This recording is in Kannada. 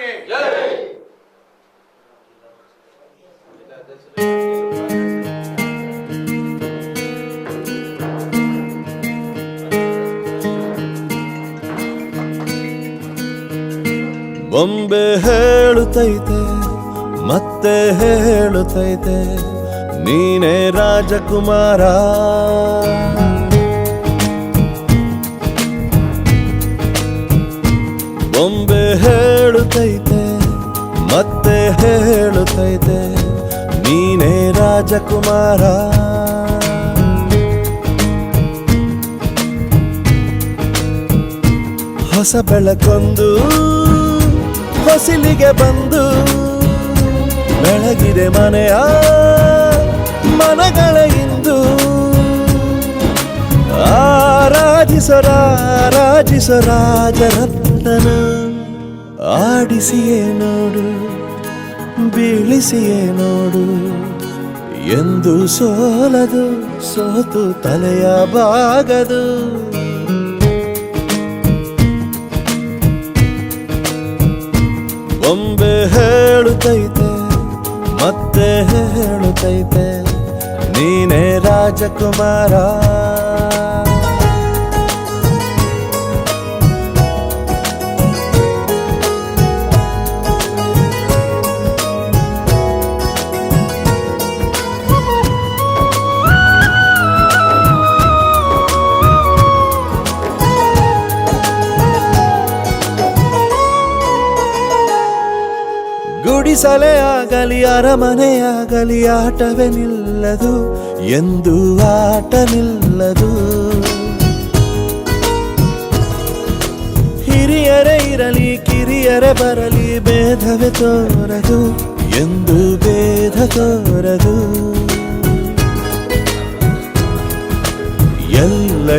ಮಹಾರಾಜರಿಗೆ. ಬೊಂಬೆ ಹೇಳುತ್ತೈತೆ ಮತ್ತೆ ಹೇಳುತ್ತೈತೆ ನೀನೇ ರಾಜಕುಮಾರ. ಬೊಂಬೆ ಹೇಳುತ್ತೈತೆ ಮತ್ತೆ ಹೇಳುತ್ತೈತೆ ನೀನೇ ರಾಜಕುಮಾರ. ಹೊಸ ಬೆಳಕೊಂದು ಹೊಸಿಲಿಗೆ ಬಂದು ಬೆಳಗಿದೆ ಮನೆಯ ಮನಗಳ ಇಂದು. ಆರಾಧಿಸೋ ರಾಜರತ್ನನ ಆಡಿಸಿಯೇ ನೋಡು ಬೀಳಿಸಿಯೇ ನೋಡು ಎಂದು ಸೋಲದು ಸೋತು ತಲೆಯ ಬಾಗದು. ಬೊಂಬೆ ಹೇಳುತ್ತೈತೆ ಮತ್ತೆ ಹೇಳುತ್ತೈತೆ ನೀನೇ ರಾಜಕುಮಾರ. ಗುಡಿಸಲೇ ಆಗಲಿ ಅರಮನೆಯಾಗಲಿ ಆಟವೇ ನಿಲ್ಲದು ಎಂದು ಆಟ ನಿಲ್ಲದು. ಹಿರಿಯರೇ ಇರಲಿ ಕಿರಿಯರೇ ಬರಲಿ ಭೇದವೇ ತೋರದು ಎಂದು ಭೇದ ತೋರದು. ಎಲ್ಲ